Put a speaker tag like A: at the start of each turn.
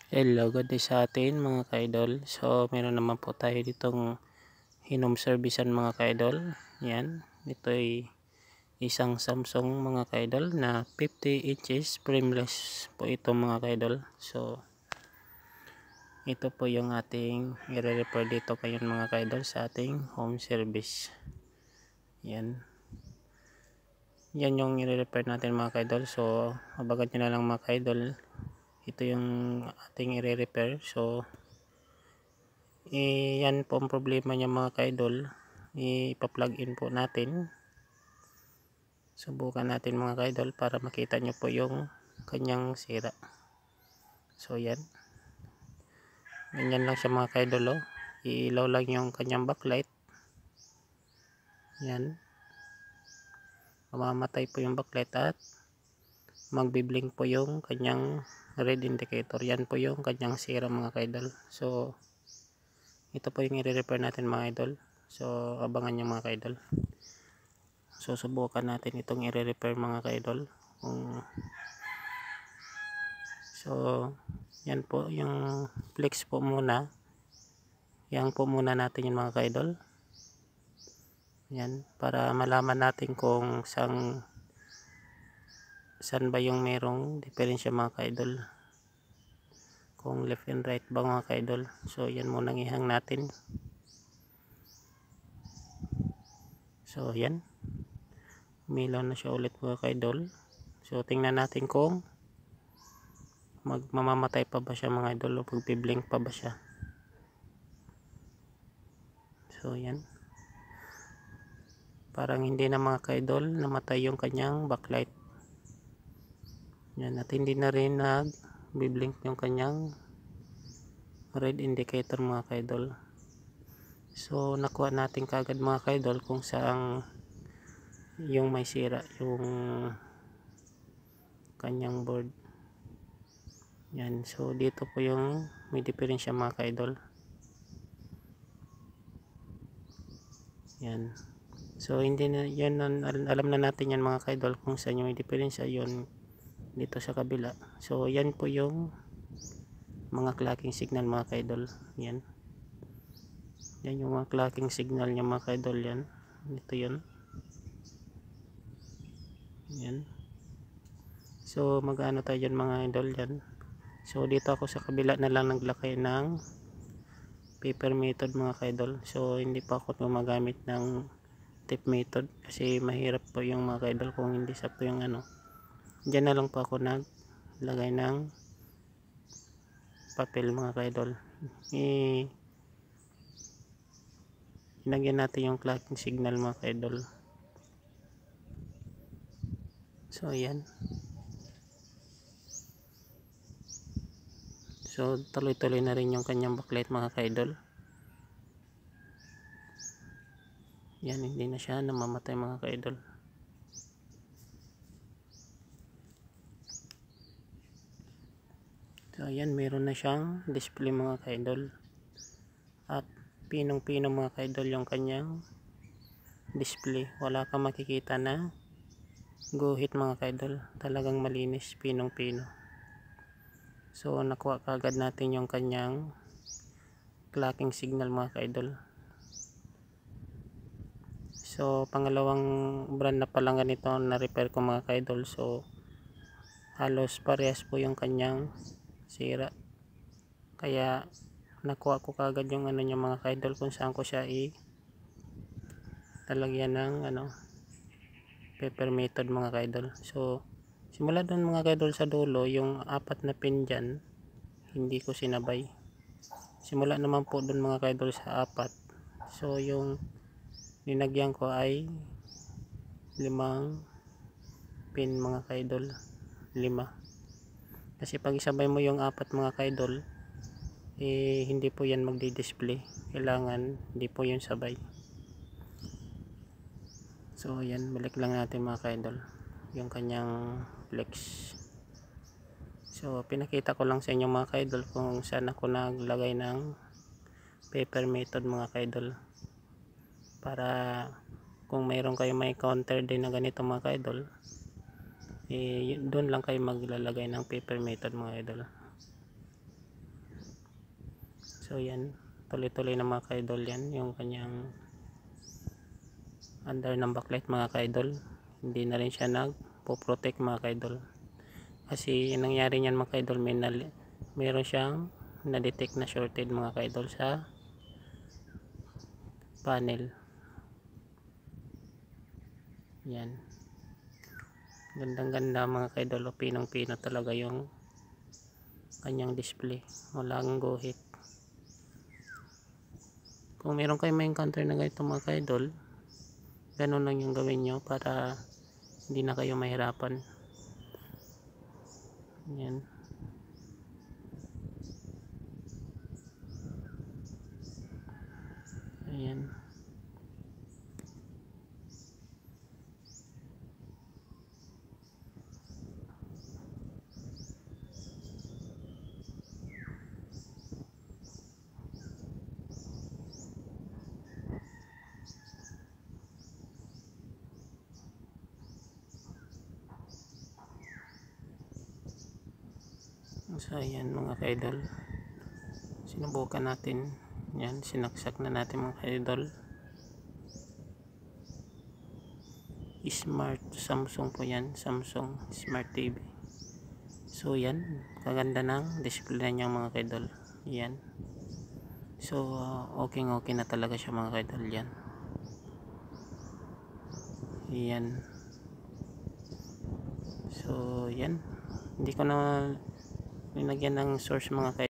A: Hello, good day sa atin mga ka-idol. So, meron naman po tayo ditong home servicean mga ka-idol. Yan, ito ay isang Samsung mga ka-idol na 50 inches frameless po ito mga ka-idol. So, ito po yung ating i-repair dito kayo mga ka-idol sa ating home service. Yan. Yan yung i-repair natin mga ka-idol. So, abagan nyo na lang mga ka-idol. Ito yung ating i-repair. So, yan po ang problema niya mga ka-idol. Ipa-plug in po natin. Subukan natin mga ka-idol para makita nyo po yung kanyang sira. So yan. Ganyan lang siya mga ka-idol. Oh. Ilaw lang yung kanyang backlight. Yan. Mamamatay po yung backlight at magbiblink po yung kanyang red indicator. Yan po yung kanyang sira mga ka-idol. So ito po yung i-repair natin mga idol. So abangan nyo mga ka-idol. So subukan natin itong i-repair mga ka-idol. So yan po yung flex po muna. Yan po muna natin yung mga ka-idol. Yan para malaman natin kung saan ba yung merong diferensya mga ka-idol. Kung left and right ba mga ka-idol. So yan muna ang ihang natin. So yan. Umilaw na siya ulit mga ka-idol. So tingnan natin kung mamamatay pa ba siya mga idol o magbiblink pa ba siya. So yan. Parang hindi na mga ka-idol namatay yung kanyang backlight. Yan, at hindi na rin nagbiblink yung kanyang red indicator mga ka-idol. So nakuha natin kagad mga ka-idol kung saan yung may sira yung kanyang board. Yan, so dito po yung may diferensya mga ka-idol. Yan. So hindi na yan, alam na natin yan mga ka-idol kung saan yung may diferensya yun dito sa kabila. So yan po yung mga clocking signal mga ka-idol. Yan. Yan yung mga clocking signal niya mga ka-idol yan. Ito yun. Yan. So mag-ano tayo dyan mga idol yan. So dito ako sa kabila na lang naglakay ng paper method mga ka-idol. So hindi pa ako gumagamit ng tape method kasi mahirap po yung mga ka-idol kung hindi sakto yung ano. Diyan na lang po ako naglagay ng papel mga ka-idol. Ilagyan natin yung clocking signal mga ka-idol. So ayan. So tuloy-tuloy na rin yung kanyang backlight mga ka-idol. Yan, hindi na siya namamatay mga ka-idol. So ayan, meron na siyang display mga ka-idol. At pinong-pino mga ka-idol yung kanyang display. Wala kang makikita na guhit mga ka-idol. Talagang malinis, pinong-pino. So nakuha kagad natin yung kanyang clocking signal mga ka-idol. So pangalawang brand na palang ganito na repair ko mga ka-idol. So halos parehas po yung kanyang sira. Kaya nakuha ko kagad yung ano niya mga ka-idol kung saan ko siya talagyan ng paper method mga ka-idol. So simula doon mga ka-idol sa dulo, yung apat na pin dyan hindi ko sinabay. Simula naman po doon mga ka-idol sa apat. So yung linagyan ko ay 5 pin mga ka-idol. 5. Kasi pag isabay mo yung apat mga ka-idol, hindi po yan magdi-display. Kailangan hindi po yun sabay. So yan, balik lang natin mga ka-idol yung kanyang flex. So pinakita ko lang sa inyo mga ka-idol kung saan ako naglagay ng paper method mga ka-idol, para kung mayroon kayo may counter din na ganito mga ka-idol, doon lang kayo maglalagay ng paper method mga idol. So yan, tuloy-tuloy na mga ka-idol. Yan yung kanyang under ng backlight mga ka-idol. Hindi na rin siya nagpo-protect mga ka-idol. Kasi yung nangyari niyan mga ka-idol, meron siyang na-detect na shorted mga ka-idol sa panel. Yan. Gandang-ganda mga ka-idol. Pinong-pino talaga yung kanyang display. Walang guhit. Kung meron kayo may encounter na ganito mga ka-idol, ganun lang yung gawin nyo para hindi na kayo mahirapan. Yan. Ayan. So ayan mga ka-idol, sinubukan natin. Yan, sinaksak na natin mga ka-idol. Smart Samsung po yan, Samsung Smart TV. So yan, kaganda ng display niya mga ka-idol. Yan. So okay na talaga siya mga ka-idol. Yan. Yan. So yan, hindi ko na nilagyan ng source mga ka-idol.